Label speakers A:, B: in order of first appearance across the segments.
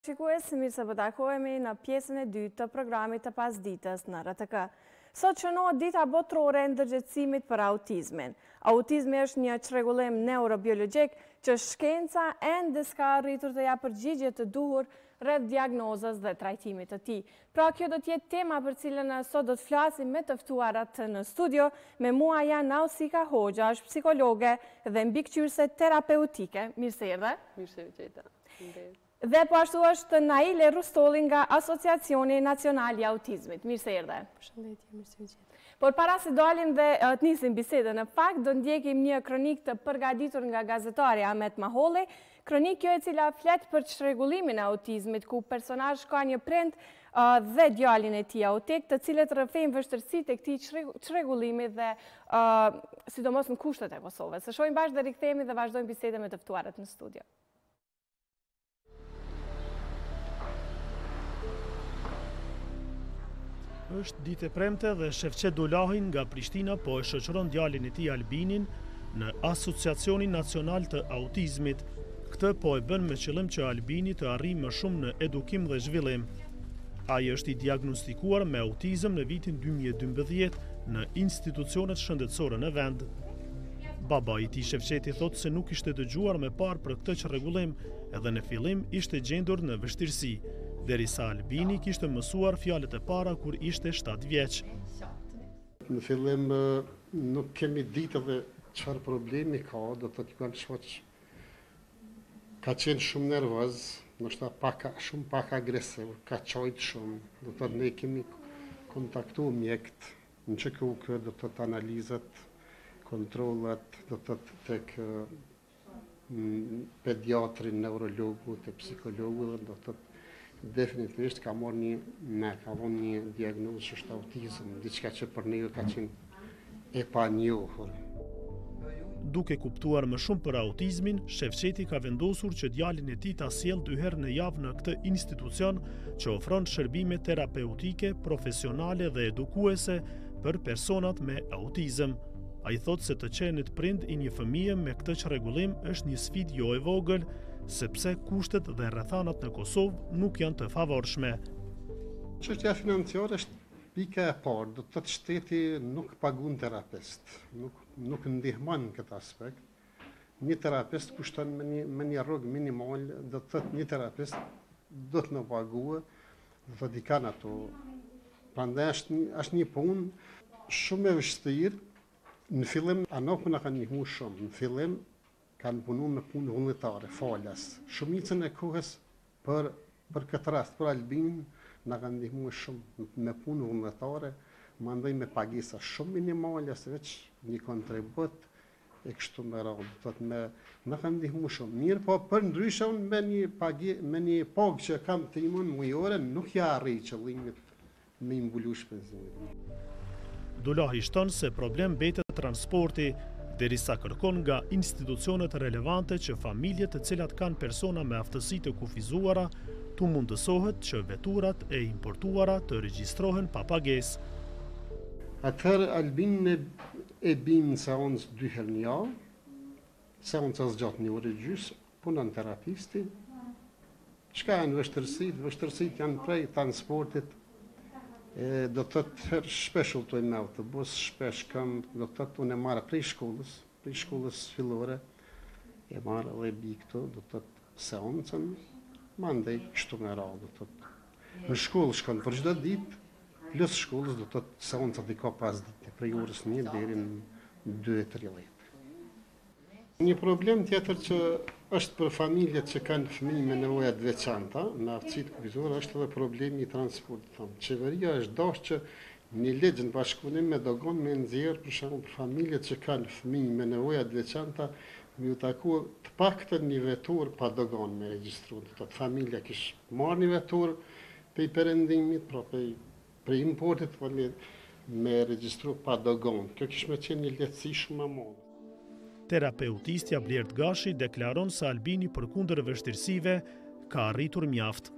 A: Shikues, mirë se po takohemi në pjesën e dytë të programit të pasdites në RTK. Sot shënohet dita botërore e ndërgjegjësimit për autizmin. Autizmi është një çrregullim neurobiologjik që shkenca ende s'ka arritur të japë përgjigje të duhur rreth diagnozës dhe trajtimit të tij. Pra kjo do të jetë tema për cilën sot do të flasim me të ftuarat në studio. Me mua janë Nausika Hoxha, është psikologe dhe mbikëqyrëse terapeutike. Mirë se erdhe.
B: Mirë se vjen.
A: Dhe po ashtu është Naile Rustolli nga Asociacioni Nacional i Autizmit. Mirë se erdhe.
B: Përshëndetje, mirë se vjen.
A: Por para se dalim dhe të nisim bisedën, në fakt do ndjekim një kronik të përgatitur nga gazetari Ahmet Maholli, kronik kjo e cila flet për çrregullimin e autizmit, ku personazh ka një prind dhe djalin e tij autik, të cilët rrëfejnë vështirësitë e këtij çrregullimi dhe sidomos në kushtet e Kosovës. Së shohim bashkë dhe rikthehemi dhe vazhdojmë bisedën me të ftuarat në studio.
C: Është ditë e premte dhe Shefqet Dolahin nga Prishtina po e shoqëron djalin e tij Albinin në Asociacionin Nacional të Autizmit. Këtë po e bën me qëllim që Albini të arrijë më shumë në edukim dhe zhvillim. Ai është i diagnostikuar me autizëm në vitin 2012 në institucionet shëndetësore në vend. Baba i tij Shefqeti thotë se nuk ishte dëgjuar më parë për këtë çrregullim, edhe në fillim ishte gjendur në vështirësi, derisa Albini kishte mësuar fjalët e para kur ishte 7 vjeç.
D: Në fillim nuk kemi ditë dhe çfarë problemi ka, do të thotë kanë shoq ka qenë shumë nervoz, ndoshta shumë pak agresiv, ka qojt shumë, do të thotë ne kemi kontaktuar mjekët, në që do të thotë analizat, kontrollat, do të thotë tek pediatrin, neurologu, tek psikologu, do të thotë definitivisht ka marrë një diagnozë që është autizëm, diçka që për ne ka qenë e panjohur.
C: Duke kuptuar më shumë për autizmin, Shefqeti ka vendosur që djalin e tij ta sjellë 2 herë në javë në këtë institucion që ofron shërbime terapeutike, profesionale dhe edukuese për personat me autizëm. Ai thotë se të qenit prind i një fëmije me këtë çrregullim është një sfidë jo e vogël, sepse kushtet dhe rrethanat në Kosovë nuk janë të favorshme.
D: Çështja financiare është pika e parë, do të thotë shteti nuk pagun terapist, nuk ndihmon në këtë aspekt. Një terapist kushton me një rrogë minimal, do të thotë një terapist do të më paguë, do të i kanë ato. Prandaj është një punë shumë e vështirë. Në fillim anoku na kanë ndihmuar shumë. Në fillim kanë punu me punë vullnetare, falas. Shumicën e kohës për këtë rast, për Albinin, na kanë ndihmuar shumë me punë vullnetare, mandej me pagesa shumë minimale, se veç një kontribut e kështu me radhë. Na kanë ndihmuar shumë. Mirë, po për ndryshe unë me një pagë që kam të imën mujore, nuk ja arri qëllimit me imbulu shpenzimin.
C: Dolahi shton se problem betet transporti, derisa kërkon nga institucionet relevante që familjet të cilat kanë persona me aftësi të kufizuara tu mundësohet që veturat e importuara të regjistrohen pa pagesë.
D: Atëherë Albin e bim në seancë 2 herë në javë, seanca zgjat 1 orë gjysmë, punon terapisti. Çka janë vështirësitë janë prej transportit. Do të thotë shpesh udhtoj me autobus, shpesh kam, do të thotë unë marr prej shkollës fillore, e marr edhe bi këtu, do të thotë seancën, mandej kështu me radhë, do të thotë. Në shkollë shkon për çdo ditë, plus shkollës do të thotë seancat i ka pas ditë, prej orës 1 deri në 2:30. Një problem tjetër që është për familjet që kanë fëmijë me nevoja të veçanta, me aftësi të kufizuara, është edhe problemi i transportit. Qeveria është dashur që një ligj në bashkëpunim me dogon me nxjerr për shembull për familjet që kanë fëmijë me nevoja të veçanta, me u taku të paktën një vetur pa dogon me regjistruar. Do të familja kish marrë një vetur pe perëndimit, pra pe importit me regjistru pa dogon. Kjo kish me qenë një lehtësi shumë e madhe.
C: Terapeutistja Blert Gashi deklaron se Albini përkundër vështirësive ka arritur mjaft.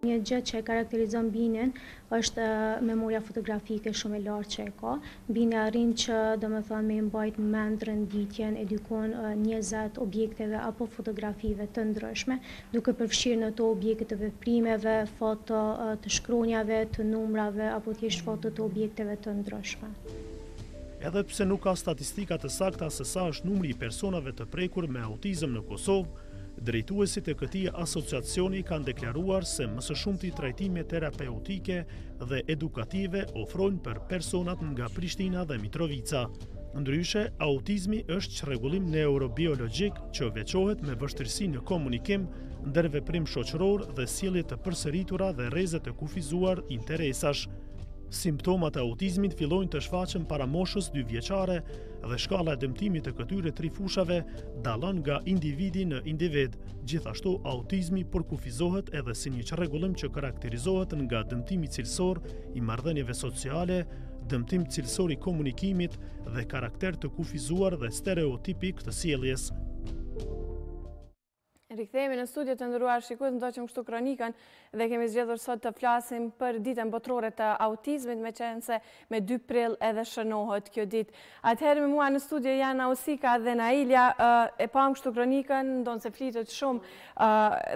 E: Një gjë që e karakterizon binin është memoria fotografike shumë e lartë që e ka. Bini arrin që me mbajt mend renditjen, edukon 20 objekteve apo fotografive të ndryshme, duke përfshirë në to objekte të veprimeve, foto të shkronjave, të numrave apo thjesht foto të objekteve të ndryshme.
C: Edhe pse nuk ka statistika të sakta se sa është numri i personave të prekur me autizëm në Kosovë, drejtuesit e këtij asociacioni kanë deklaruar se më së shumti trajtime terapeutike dhe edukative ofrojnë për personat nga Prishtina dhe Mitrovica. Ndryshe, autizmi është çrregullim neurobiologjik që veçohet me vështirësi në komunikim, ndërveprim shoqëror dhe sjellje të përsëritura dhe rreze të kufizuar interesash. Simptomat e autizmit fillojnë të shfaqen para moshës 2 vjeçare dhe shkalla e dëmtimit të këtyre 3 fushave dallon nga individi në individ. Gjithashtu, autizmi përkufizohet edhe si një çrregullim që karakterizohet nga dëmtimi cilësor i marrëdhënieve sociale, dëmtim cilësor i komunikimit dhe karakter të kufizuar dhe stereotipik të sjelljes.
A: Rikthehemi në studio të nderuar shikues, ndoqëm kështu kronikën dhe kemi zgjedhur sot të flasim për ditën botërore të autizmit, me qenë se me 2 prill edhe shënohet kjo ditë. Atëherë me mua në studio janë Ausika dhe Nailja, e pam kështu kronikën, ndonë se flitet shumë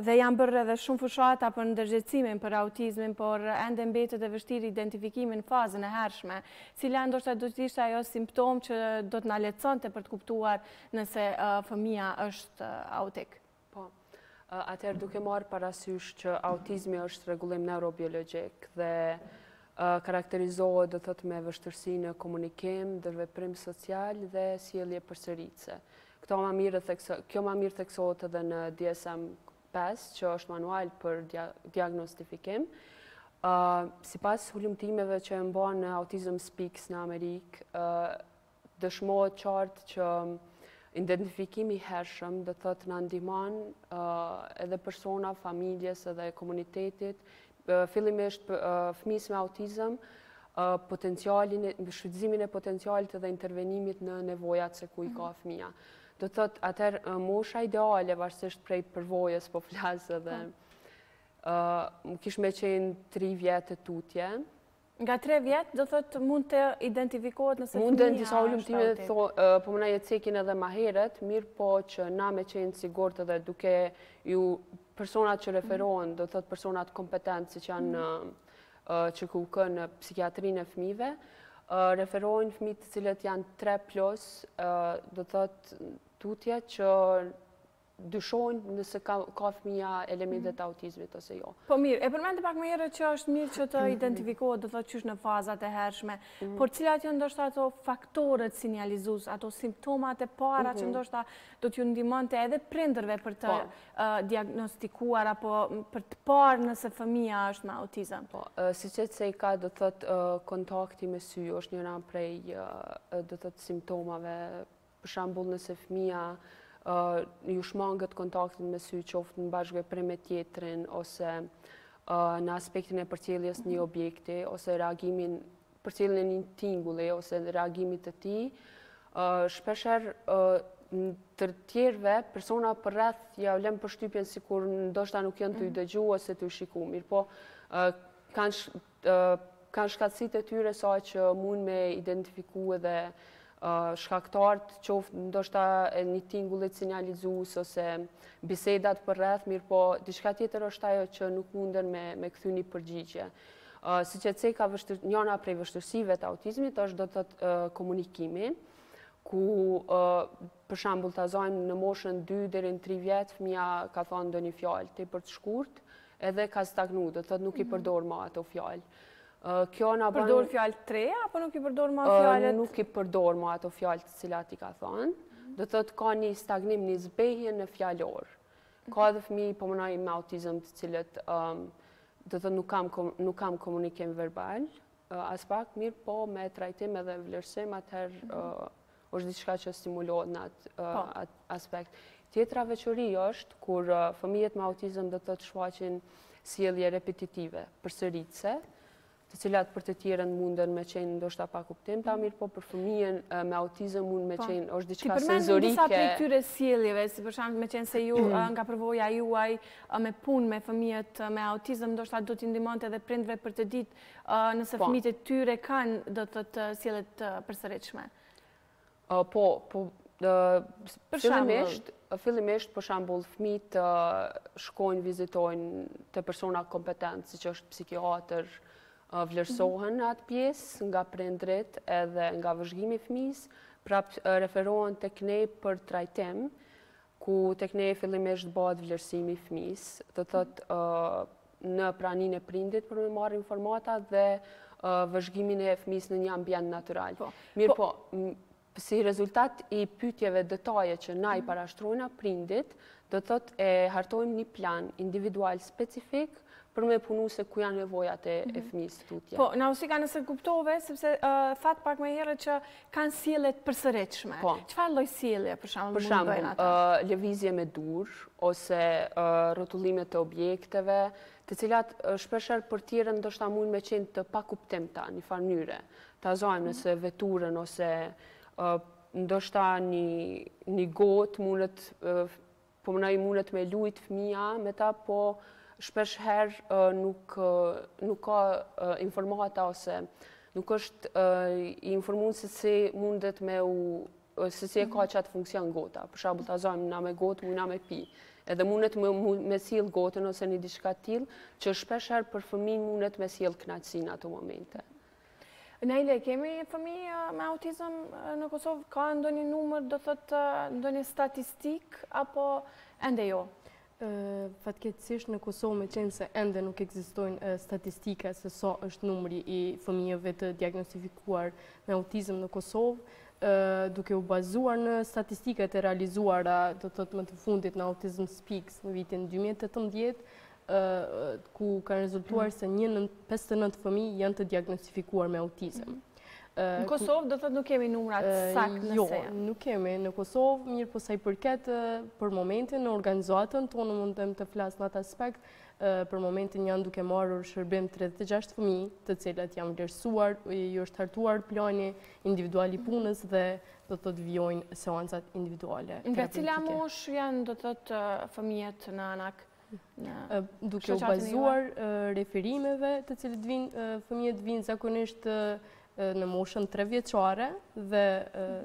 A: dhe janë bërë edhe shumë fushata për ndërgjegjësimin për autizmin, por ende mbetet e vështirë identifikimin në fazën e hershme. Cila ndoshta do të ishte ajo simptom që do të na lehtësonte për të kuptuar nëse fëmia është autik?
B: Atëherë duke marrë parasysh që autizmi është rregullim neurobiologjik dhe karakterizohet me vështirësi në komunikim, ndërveprim social dhe sjellje përsëritse. Kjo më mirë theksohet edhe në DSM-5, që është manual për diagnostifikim. Sipas hulumtimeve që e bën në Autism Speaks në Amerikë, dëshmohet qartë që identifikimi i hershëm do thotë na ndihmon edhe persona, familjes edhe komunitetit, fillimisht fëmijës me autizëm, shfrytëzimin e potencialit dhe intervenimit në nevojat se ku i ka fëmia. Do thotë atëherë mosha ideale varësisht prej përvojës po flas edhe kish me qenë 3 vjet e tutje.
A: Nga 3 vjetë, do thotë mund të identifikohet nëse fëmia
B: mund të disa hulumtime po mëna jetë cekin edhe ma heret, mirë po që na me qenë sigurt edhe duke ju personat që referohen, do thotë personat kompetent si që janë që kukën në psikiatrinë e fëmijëve, referohen fëmijët të cilët janë 3+, do thotë tutje që dyshojnë nëse ka fëmija elementet të autizmit ose jo.
A: Po mirë, e përmendë pak më herët që është mirë që të identifikohet, do thotë qysh në fazat e hershme, por cilat janë ndoshta ato faktorët sinjalizues, ato simptomat e para që ndoshta do t'ju ndihmonte edhe prindërve për të diagnostikuar apo për të parë nëse fëmia është me autizëm.
B: Po, siç e thej ka do thotë kontakti me sy është njëra prej do thotë simptomave, për shembull nëse fëmia ju shmangët kontaktin me sy, qoftë në bashkëveprim me tjetrin, ose në aspektin e përcjelljes një objekti, ose reagimin, përcjelljen e një tingulli, ose reagimit të tij, shpeshher të tjerëve, persona për rreth ja lëm përshtypjen sikur ndoshta nuk janë të i dëgju ose të i shiku, mirë po kanë shkatësitë e tyre sa që mund me identifiku edhe shkaktarët, qoftë ndoshta një tingullit sinjalizues ose bisedat për rreth, mirë po diçka tjetër është ajo që nuk munden me kthy një përgjigje. Siç e thej, njëra prej vështirësive të autizmit është do të thotë komunikimi, ku për shembull ta zojmë në moshën 2 deri në 3 vjet, fëmia ka thënë ndonjë fjalë tepër të shkurt, edhe ka stagnuar, do të thotë nuk i përdor më ato fjalë.
A: Përdor fjalë të reja, apo nuk i përdor më fjalët?
B: Nuk i përdor më ato fjalë të cilat i ka thënë. Do të thotë ka një stagnim, një zbehje në fjalor. Ka edhe fëmijë po mënoj me autizëm të cilët do të thotë nuk kam komunikim verbal, as pak, mirë po me trajtim edhe vlerësim, atëherë është diçka që stimulohet në atë aspekt. Tjetra veçori është kur fëmijët me autizëm do të thotë shfaqin sjellje repetitive, përsëritse, të cilat për të tjerën munden me qenë ndoshta pa kuptim, ta mirë po për fëmijën me autizëm mund me qenë është diçka senzorike.
A: Ti përmendni disa prej këtyre sjelljeve, si për shembull me qenë se ju nga përvoja juaj me punë me fëmijët me autizëm, ndoshta do t'i ndihmonte edhe prindve për të ditë nëse fëmijët e tyre kanë do të thotë sjellje të përsëritshme.
B: Fillimisht, për shembull, fëmijët shkojnë, vizitojnë të persona kompetent, siç është psikiatër, vlerësohen atë pjesë nga prindrit edhe nga vëzhgimi i fëmijës, prap referohen tek ne për trajtim, ku tek ne fillimisht bëhet vlerësimi i fëmijës, do thotë në praninë e prindit për me marrë informata dhe vëzhgimin e fëmijës në një ambient natyral. Mirë po, si rezultat i pyetjeve detaje që na i parashtrojna prindit, do thotë e hartojmë një plan individual specifik për me punu se ku janë nevojat e fëmijës tutje.
A: Po, Nausika, nëse kuptove, sepse thatë pak më herët që kanë sjellje të përsëritshme. Çfarë lloj sjellje për shembull mund të bëjnë ata?
B: Lëvizje me dur ose rrotullime të objekteve, të cilat shpeshherë për tjerën ndoshta mund me qenë të pakuptimta në farë mënyre. Ta zojmë nëse veturën ose ndoshta një gotë mundet me lujt fëmija me ta, po shpesh herë nuk ka informata ose nuk është i informuar se si mundet me se si e ka qatë funksion gota. Për shembull, ta zojmë na me gotë, mujna me pi. Edhe mundet me sjell gotën ose një diçka tillë që shpesh herë për fëmijën mundet me sjell kënaqësi në ato momente.
A: Nejle, kemi fëmijë me autizëm në Kosovë? Ka ndonjë numër, do thotë ndonjë statistik apo ende jo?
F: Fatkeqësisht në Kosovë me qenë se ende nuk ekzistojnë statistika se sa është numri i fëmijëve të diagnostifikuar me autizëm në Kosovë, duke u bazuar në statistikat e realizuara do të thotë më të fundit në Autism Speaks në vitin 2018, ku kanë rezultuar se 59 fëmijë janë të diagnostifikuar me autizëm.
A: Në Kosovë do thotë nuk kemi numrat saktë nëse.
F: Jo, nuk kemi në Kosovë, mirë po sa i përket për momentin në organizatën tonë mundem të flas në atë aspekt, për momentin janë duke marrur shërbim 36 fëmijë, të cilat janë vlerësuar, ju është hartuar plani individual i punës dhe do të vijojnë seancat individuale.
A: Nga cila moshë janë do të thotë fëmijët në anak?
F: Duke u bazuar referimeve të cilët vinë, fëmijët vinë zakonisht në moshën 3 vjeçare dhe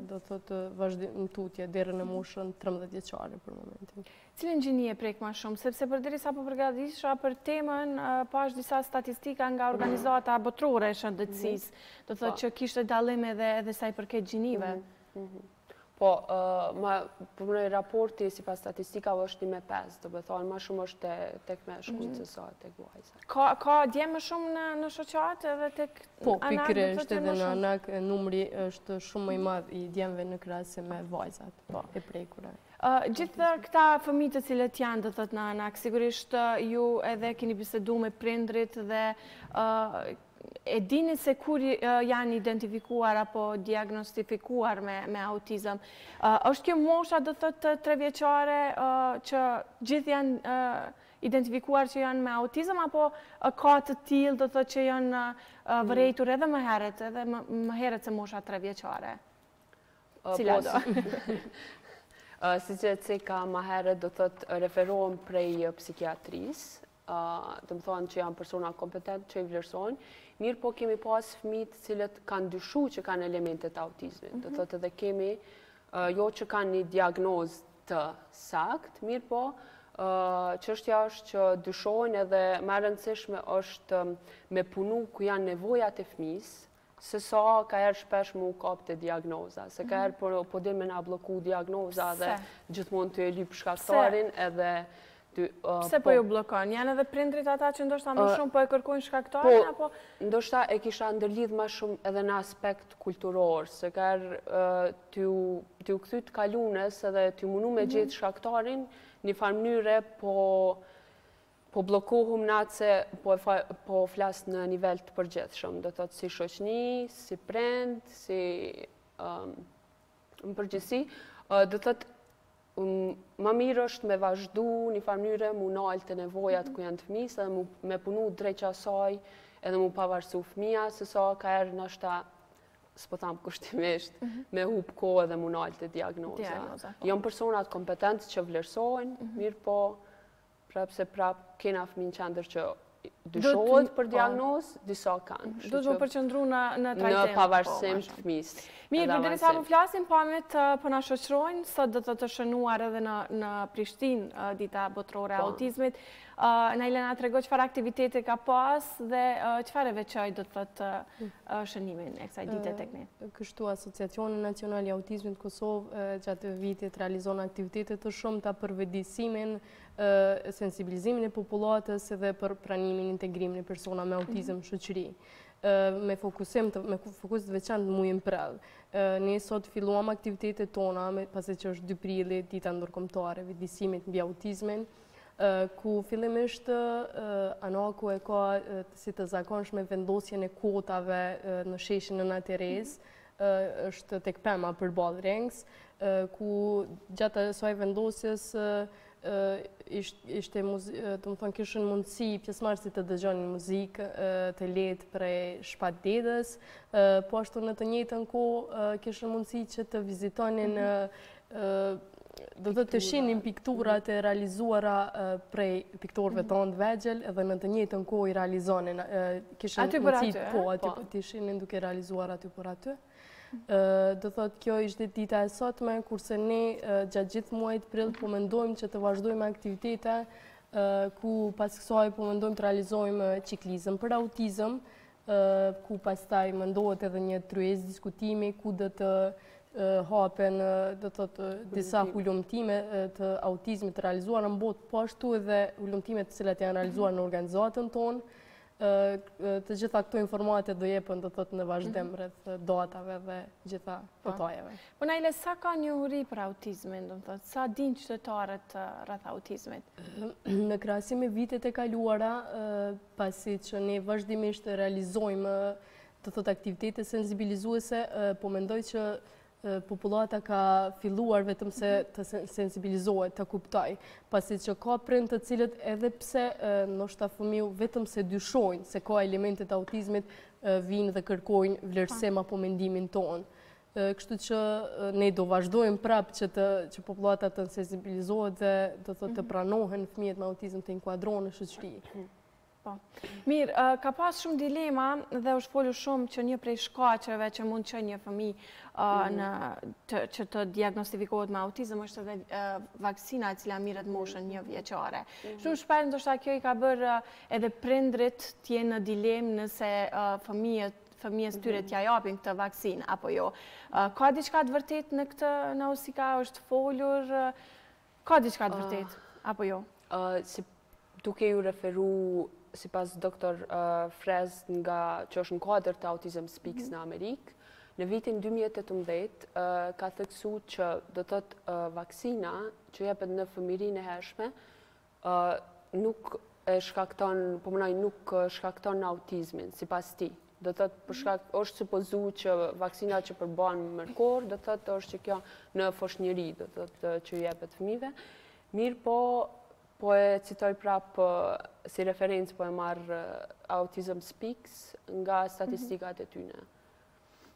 F: do të thotë vazhdim tutje deri në moshën 13 vjeçare për momentin.
A: Cilën gjini e prek më shumë? Sepse përderisa po përgatitesha për temën, pash disa statistika nga organizata botërore e shëndetësisë, do thotë që kishte dallim edhe sa i përket gjinive.
B: Po, për raporti si pas statistikave është 1/5, do të thonë më shumë është tek meshkujt se sa tek vajzat.
A: Ka djem më shumë në shoqat edhe tek anak?
F: Po, pikërisht edhe në anak numri është shumë më i madh i djemve në krahasim me vajzat, e prekura.
A: Gjithë këta fëmijë të cilët janë do thotë në anak, sigurisht ju edhe keni biseduar me prindrit dhe e dini se kur janë identifikuar apo diagnostifikuar me autizëm. Është kjo mosha do thotë 3 vjeçare që gjithë janë identifikuar që janë me autizëm, apo ka të tillë do thotë që janë vërejtur edhe më herët se mosha 3 vjeçare? Cila do?
B: Si që ka më herët do thotë referohen prej psikiatrisë, të më thonë që janë persona kompetent që i vlerësojnë, mirë po kemi pas fëmijë të cilët kanë dyshu që kanë elementet autizmit. Do thotë edhe kemi, jo që kanë një diagnozë të sakt, mirë po, çështja është që dyshojnë edhe më e rëndësishme është me punu ku janë nevojat e fëmijës, se sa ka herë shpesh mu kapte diagnoza, se ka herë po dhe me na bloku diagnoza dhe gjithmonë të e lyp shkaktarin edhe
A: Pse po ju blokon? Janë edhe prindrit ata që ndoshta më shumë po e kërkojnë shkaktarin apo?
B: Ndoshta e kisha ndërlidh më shumë edhe në aspekt kulturor, se ka t'ju kthyt kalunes edhe t'ju munu me gjetë shkaktarin një farë mënyre po blokohum në atë se po flas në nivel të përgjithshëm, do thotë si shoqni, si prind, si në përgjithësi, do thotë më mirë është me vazhdu një farë mënyre mu nalë të nevojat ku janë të fëmijës dhe me punu drejt asaj edhe mu pavarësu fëmija, se sa ka erë nështë s'po thamë kushtimisht, me hup kohë dhe munalë të diagnoza. Jom personat kompetent që vlerësojnë, mirë po, prapë se prapë kena fëmin qendër që dyshohet për diagnozë, disa kanë.
A: Do të më përqëndru në trajtim.
B: Në pavarësim të fëmisë.
A: Mirë, për dirisa po flasim, pamit po na shoqërojnë, sot do të shënuar edhe në Prishtinë Dita Botërore e Autizmit. Najlena të rego qëfar aktivitete ka pas dhe qëfar e veçoj do të thotë shënimin e kësaj dite tek ne?
F: Kështu, Asociacioni Nacional i Autizmit Kosovë gjatë vitit realizon aktivitete të shumta për vëdësimin, sensibilizimin e popullatës dhe për pranimin, integrimin e persona me autizëm në shoqëri. Me fokus të veçantë mujin prell. Ne sot filluam aktivitetet tona, pasi që është 2 prilli, dita ndërkombëtare e vëdësimit mbi autizmin, ku fillimisht ANAKu e ka si të zakonshme vendosjen e kuotave në sheshin Nëna Terez, është tek Pema përballë Rengs, ku gjatë asaj vendosjes ishte, do të thonë, kishën mundësi pjesëmarrësit të dëgjonin muzikë të lehtë prej Shpat Dedës, po ashtu në të njëjtën kohë kishën mundësi që të vizitonin, do të shihnin pikturat e realizuara prej piktorëve tonë të vegjël, edhe në të njëjtën kohë i realizonin, kishën mundësi të shihnin duke realizuar aty për aty. Do thotë kjo ishte dita e sotme, kurse ne gjatë gjithë muajit prill po mendojmë që të vazhdojmë aktivitete, ku pas kësaj po mendojmë të realizojmë ciklizëm për autizëm, ku pastaj mendohet edhe një tryezë diskutimi ku do të hapen, do thotë, disa hulumtime të autizmit të realizuara në botë, po ashtu edhe hulumtime të cilat janë realizuar në organizatën tonë. Të gjitha këto informate do jepen, do thotë, në vazhdim rreth datave dhe gjitha detajeve.
A: Po Najle, sa ka njohuri për autizmin, do thotë, sa dinë qytetarët rreth autizmit?
F: Në krahasim me vitet e kaluara, pasi që ne vazhdimisht realizojmë, do thotë, aktivitete sensibilizuese, po mendoj që popullata ka filluar vetëm se të sensibilizohet, të kuptoj, pasi që ka prind të cilët edhe pse ndoshta fëmiu vetëm se dyshojnë se ka elementet autizmit, vinë dhe kërkojnë vlerësim apo mendimin tonë. Kështu që ne do vazhdojmë prapë që popullata të sensibilizohet dhe do thotë të pranohen fëmijët me autizëm të inkuadrohen në shoqëri.
A: Mirë, ka pas shumë dilema dhe është folur shumë që një prej shkaqeve që mund që një fëmijë që të diagnostifikohet me autizëm është edhe vaksina e cila mirët moshën 1 vjeçare. Shumë shpesh ndoshta kjo i ka bërë edhe prindrit të jenë në dilemë nëse fëmijës tyre t'ja japin këtë vaksinë apo jo. Ka diçka të vërtet në këtë, në usika është folur, ka diçka të vërtet apo jo?
B: Duke ju referu sipas doktor Frez që është në kuadër të Autism Speaks në Amerikë, në vitin 2018 ka theksu që do të thotë vaksina që jepet në fëmijërinë e hershme nuk shkakton autizmin sipas tij. Do të thotë është supozu që vaksina që përbahen në mërkor, do të thotë është që kjo në foshnjëri, do të thotë që jepet fëmijëve. Mirë po e citoj prapë si referencë, po e marrë Autism Speaks nga statistikat e tyne.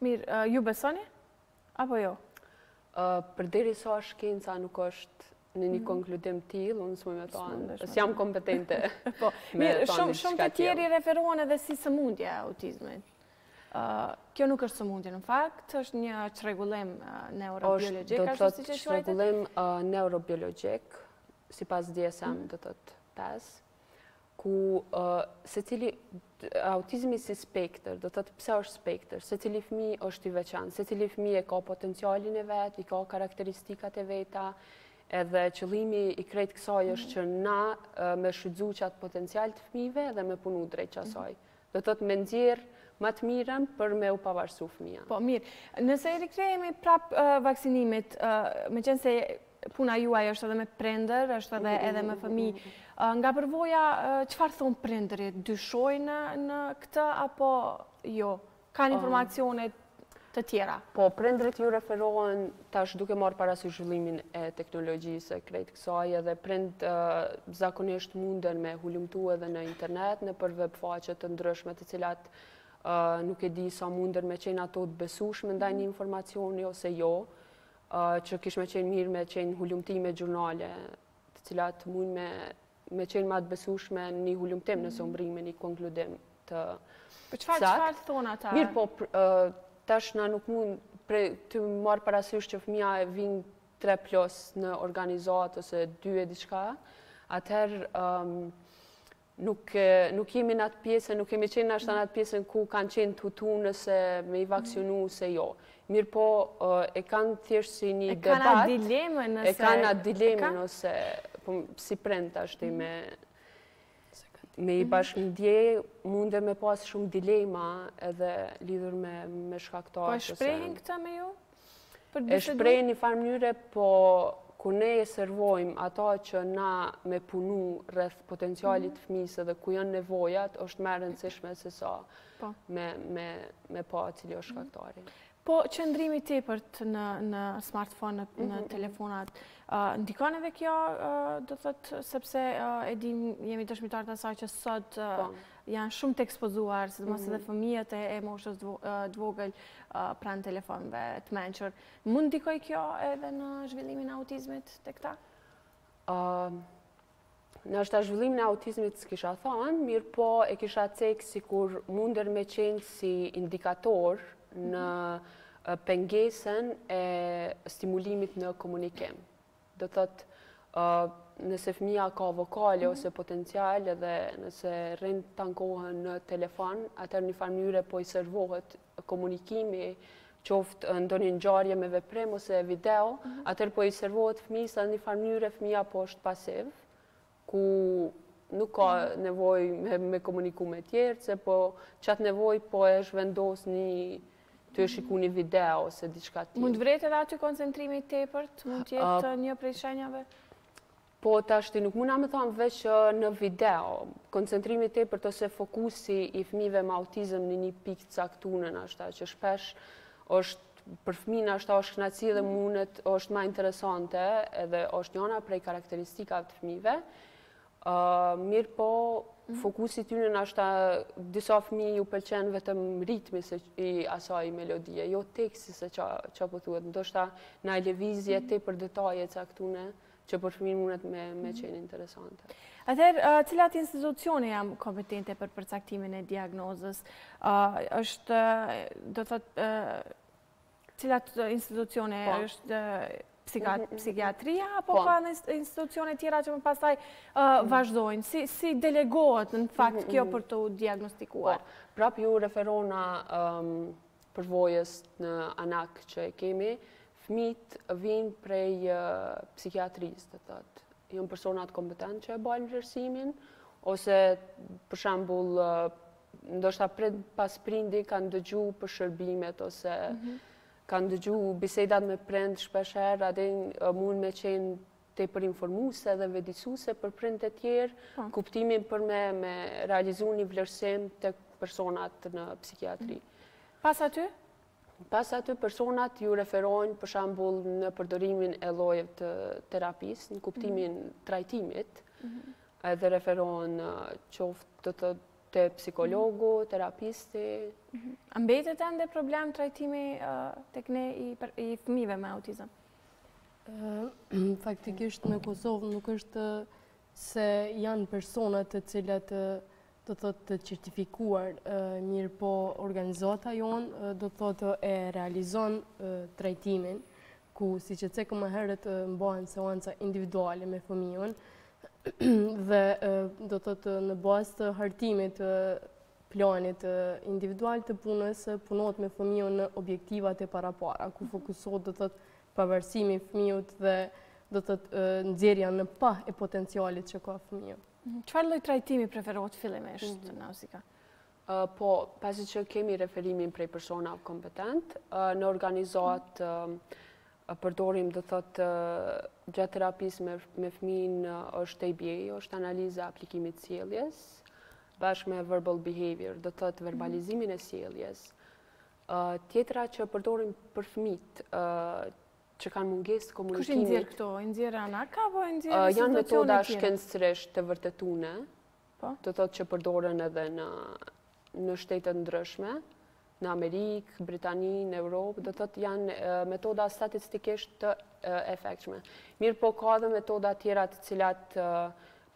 A: Mirë, ju besoni? Apo jo?
B: Përderisa shkenca nuk është në një konkludim tillë, unë s'më me thonë, s'jam kompetente.
A: Mirë, shumë të tjerë i referohen edhe si sëmundje autizmit. Kjo nuk është sëmundje në fakt, është një çrregullim neurobiologjik, ashtu siç e quajtë?
B: Çrregullim neurobiologjik, sipas DSM do të thotë 5, ku secili autizmi si spektër, do të thotë pse është spektër, secili fëmijë është i veçantë, secili fëmijë ka potencialin e vet, i ka karakteristikat e veta, edhe qëllimi i krejt kësaj është që na me shfrytzu qatë potencial të fëmijëve dhe me punu drejt asaj. Do të thotë me nxjerrë më të mirën për me u pavarësu fëmija.
A: Po, mirë. Nëse i rikthehemi prapë vaksinimit, meqense se puna juaj është edhe me prindër, është edhe me fëmijë. Nga përvoja, çfarë thon prindërit? Dyshojnë në këtë apo jo? Kanë informacione të tjera?
B: Po, prindrit ju referohen tash duke marrë parasysh zhvillimin e teknologjisë krejt kësaj edhe prind zakonisht munden me hulumtu edhe në internet, në për web faqe të ndryshme të cilat nuk e di sa munden me qenë ato të besueshme ndaj një informacioni ose jo, që kish me qenë mirë me qenë hulumtime gjurnale, të cilat mund me qenë ma të besueshme një hulumtim nëse umbrime një konkludim të
A: Për çfarë thonë ata?
B: Mirë, po, tash na nuk mund të marrë parasysh që fëmija e vinë 3+ në organizatë ose 2 e diçka, atëherë nuk jemi në atë pjesën, nuk kemi qenë ashtë në atë pjesën ku kanë qenë të hutu nëse me i vaksionu se jo. Mirë po, e kanë thjesht si një debat.
A: E kanë atë dilemën nëse...
B: E kanë atë dilemën nëse, si prend ashtë me i bashkëndje, munde me pas shumë dilema edhe lidhur me shkaktarë.
A: Po e shprehin këta me ju?
B: E shprehin një farë mënyre, po ku ne e servojmë ata që na me punu rreth potencialit fëmijës edhe ku janë nevojat, është më e rëndësishme se sa me pa cili është shkaktari.
A: Po qëndrimi tepërt në smartphone, në telefonat, ndikon edhe kjo, do thëtë, sepse jemi dëshmitar të asaj që sot janë shumë të ekspozuar, sidomos edhe fëmijët e moshës të vogël pranë telefonëve të mençur. Mund ndikoj kjo edhe në zhvillimin e autizmit të këta?
B: Në është zhvillimin e autizmit s'kisha thënë, mirë po e kisha cekë si kur munder me qenë si indikator në pengesën e stimulimit në komunikim. Do thot, nëse fëmija ka vokale ose potencial edhe nëse rrinë të ankohen në telefon, atër një farë mënyre po i servohet komunikimi, qoftë ndonjë ngjarje me veprim ose video, atër po i servohet fëmijës edhe një farë mënyre fëmija po është pasiv, ku nuk ka nevoj me komuniku me tjerë, se po qatë nevoj po e shvendos të shiku një video ose diçka tjetër.
A: Mund vret edhe aty koncentrimi tepërt? Mund tjetë një prej shenjave?
B: Po, tashti nuk muna me thonë veç në video. Koncentrimi tepërt ose fokusi i fëmijëve me autizëm në një pikë caktuar ashta, që shpesh është për fëmijën ashta është kënaqësi dhe mundet është më interesante edhe është njëra prej karakteristikave të fëmijëve. Mirë po, fokusi tyne në ashta disa fëmijë ju pëlqen vetëm ritmi i asaj melodie, jo teksti se qa po thuhet, ndoshta në lëvizje tepër detaje caktune që për fëmijën mundet me qenë interesante.
A: Atëherë, cilat institucione janë kompetente për përcaktimin e diagnozës? Është, do thotë, cilat institucione është psikiatria, apo ka në institucione tjera që më pastaj vazhdojnë? Si delegohet në fakt kjo për të diagnostikuar?
B: Prap ju referona përvojës në anak që e kemi, fëmijët vinë prej psikiatrisë, të thotë. Janë personat kompetent që e bajnë vlerësimin, ose për shembull, ndoshta pas prindi kanë dëgju për shërbimet, ose kanë dëgju bisedat me prind shpesher, adin mund me qenë tepër informuese dhe vëdësuese për prind e tjerë, kuptimin për me realizu një vlerësim të personat në psikiatri.
A: Pas aty?
B: Pas aty personat ju referojnë për shembull në përdorimin e llojeve të terapisë, në kuptimin trajtimit, edhe referojnë qoftë të psikologu, terapisti.
A: A mbetet ende problem trajtimi tek ne i fëmijëve me autizëm?
F: Faktikisht në Kosovë nuk është se janë personat të cilat do të thotë të certifikuar, mirë po organizata jonë do të thotë e realizon trajtimin, ku si që cekë më herët mbahen seanca individuale me fëmijën, dhe do të thotë në bazë të hartimit planit individual të punës, punohet me fëmijën në objektivat e parapara, ku fokusohet do të thotë pavarësimi fëmijët dhe do të thotë nxjerrja në pa e potencialit që ka fëmijë.
A: Çfarë lloj trajtimi preferohet fillimisht, Nausika?
B: Po, pasi që kemi referimin prej persona kompetent, në organizat përdorim do thotë gjatë terapisë me fëmijën është ABA, është analiza aplikimit sjelljes, bashkë me verbal behavior, do thotë verbalizimin e sjelljes. Tjetra që përdorim për fëmijët që kanë mungesë komunikimit.
A: Kush i nxjerr këto? I nxjerr anaka apo i nxjerr
B: Janë
A: institucione
B: metoda
A: tjera?
B: shkencërisht të vërtetune, do thotë që përdoren edhe në shtete ndryshme, në Amerikë, Britani, në Europë, do thotë janë metoda statistikisht të efektshme. Mirë po ka dhe metoda tjera të cilat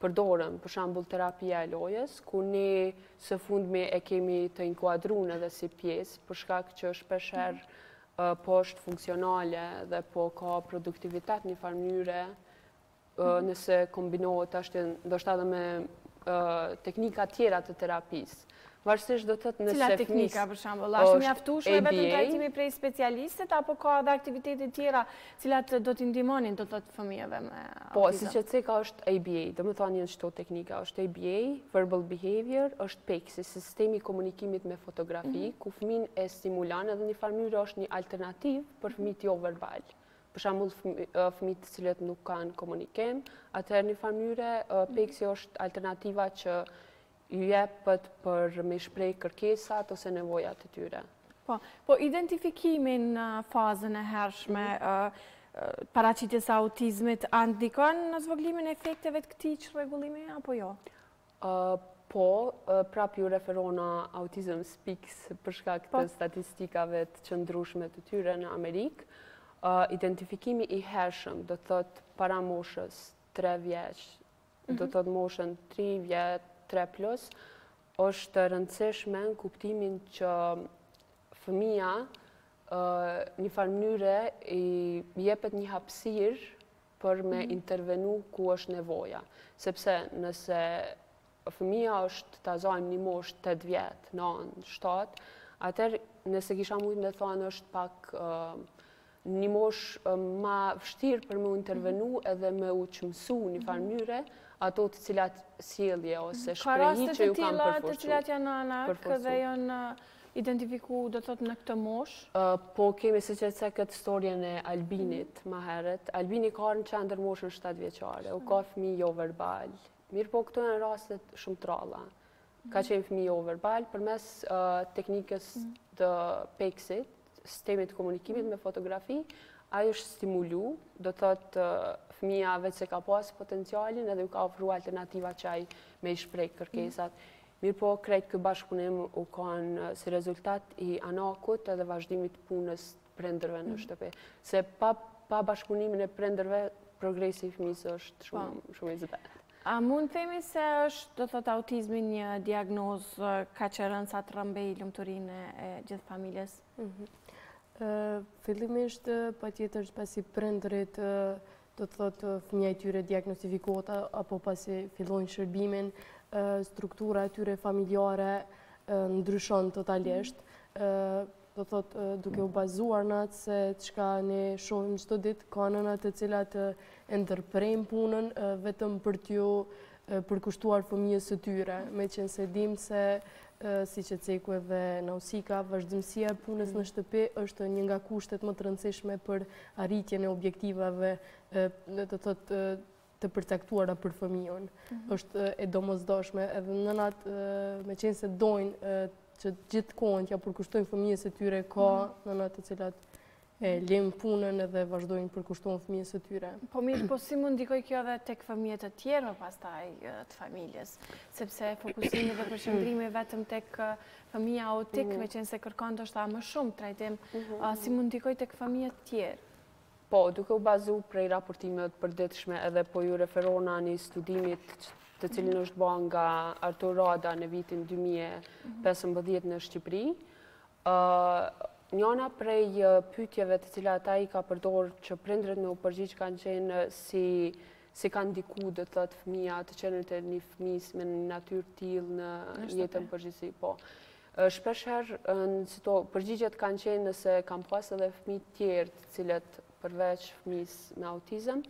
B: përdoren, për shembull terapia e lojës, ku ne së fundmi e kemi të inkuadruar edhe si pjesë, për shkak që shpeshherë po është funksionale dhe po ka produktivitet në farë mënyre, nëse kombinohet ashtë ndoshta edhe me teknika tjera të terapisë. Varësisht do të thotë nëse
A: Cila teknika për shembull, është mjaftueshme vetëm trajtimi prej specialistit apo ka edhe aktivitete tjera cilat do t'i ndihmonin do të thotë fëmijëve me autizëm?
B: Po, siç e theka është ABA, domethënë janë çto teknika, është ABA, verbal behavior, është PECS, sistemi i komunikimit me fotografi, ku fëmin e stimulon edhe në farë mënyrë është një alternativë për fëmijët jo verbal. Për shembull fëmijët të cilët nuk kanë komunikim, atëherë në farë mënyrë PECS është alternativa që ju jepet për me shpreh kërkesat ose nevojat e tyre.
A: Po identifikimin në fazën e hershme, paraqitjes së autizmit, a ndikon në zvogëlimin e efekteve të këtij çrregullimi apo jo?
B: Po, prap ju referona Autism Speaks për shkak të statistikave të qëndrueshme të tyre në Amerikë. Identifikimi i hershëm, do të thotë para moshës 3 vjeç, do të thotë moshën 3 vjet, 3+, është rëndësishme në kuptimin që fëmija një farë mënyre i jepet një hapësirë për me intervenu ku është nevoja. Sepse nëse fëmija është të azajmë një moshë 8 vjetë, 9, 7, atër nëse kisha mujtë me thonë është pak një moshë ma vështirë për me intervenu edhe me u qëmsu një farë mënyre, ato të cilat sjellje ose shprehi që ju kanë përforcuar.
A: Të cilat janë anak dhe janë identifiku, do të thotë, në këtë moshë?
B: Po kemi siç e thënë këtë historien e Albinit më herët. Albini ka në qendër moshën 7 vjeçare, u ka fëmijë jo verbal. Mirë po këto janë rastet shumë të ralla. Ka qenë fëmijë jo verbal përmes teknikës të PECS-it, sistemit të komunikimit me fotografi, ai është stimulu, do të thotë fëmija vetë se ka pas potencialin edhe u ka ofru alternativa që ai me i shpreh kërkesat. Mirë po, krejt kë bashkëpunim u kanë si rezultat i anakut edhe vazhdimit punës prindërve në shtëpi. Se pa bashkëpunimin e prindërve, progresi i fëmijës është shumë i zbetë.
A: A mund themi se është, do thotë, autizmi një diagnozë kaq e rëndë sa të rrëmbej lumturinë e gjithë familjes?
F: Fillimisht, patjetër pasi prindërit do të thotë fëmija e tyre diagnostifikohet apo pasi fillojnë shërbimin, struktura e tyre familjare ndryshon totalisht. Do të thotë duke u bazuar në atë se çka ne shohim çdo ditë, ka nëna të cilat e ndërprejnë punën vetëm për t'ju përkushtuar fëmijës së tyre, meqense dim se si që ceku edhe Nausika, vazhdimësia e punës në shtëpi është një nga kushtet më të rëndësishme për arritjen e objektivave të përcaktuara për fëmijën. Është e domosdoshme edhe nënat meqense dojnë që gjithkohën t'ja përkushtojnë fëmijës së tyre, ka nënat të cilat e lëmë punën edhe vazhdojnë përkushtojnë fëmijës së tyre.
A: Po mirë, po si mund ndikoj kjo edhe tek fëmijët të tjerë pastaj të familjes? Sepse fokusimi dhe përqendrimi vetëm tek fëmija autik, meqense kërkon ndoshta më shumë trajtim, si mund ndikoj tek fëmijët të tjerë?
B: Po, duke u bazu prej raportimet përditshme edhe po ju referona një studimit të cilin është bërë nga Artur Rada në vitin 2015 në Shqipëri, njëna prej pyetjeve të cilat ai ka përdorur që prindërit me u përgjigj kanë qenë si kanë ndiku, do të thotë fëmia të qenit e një fëmijës me një natyrë të tillë në jetën përgjithësi. Po. Shpeshherë përgjigjet kanë qenë nëse kanë pas edhe fëmijë të tjerë të cilët përveç fëmijës me autizëm,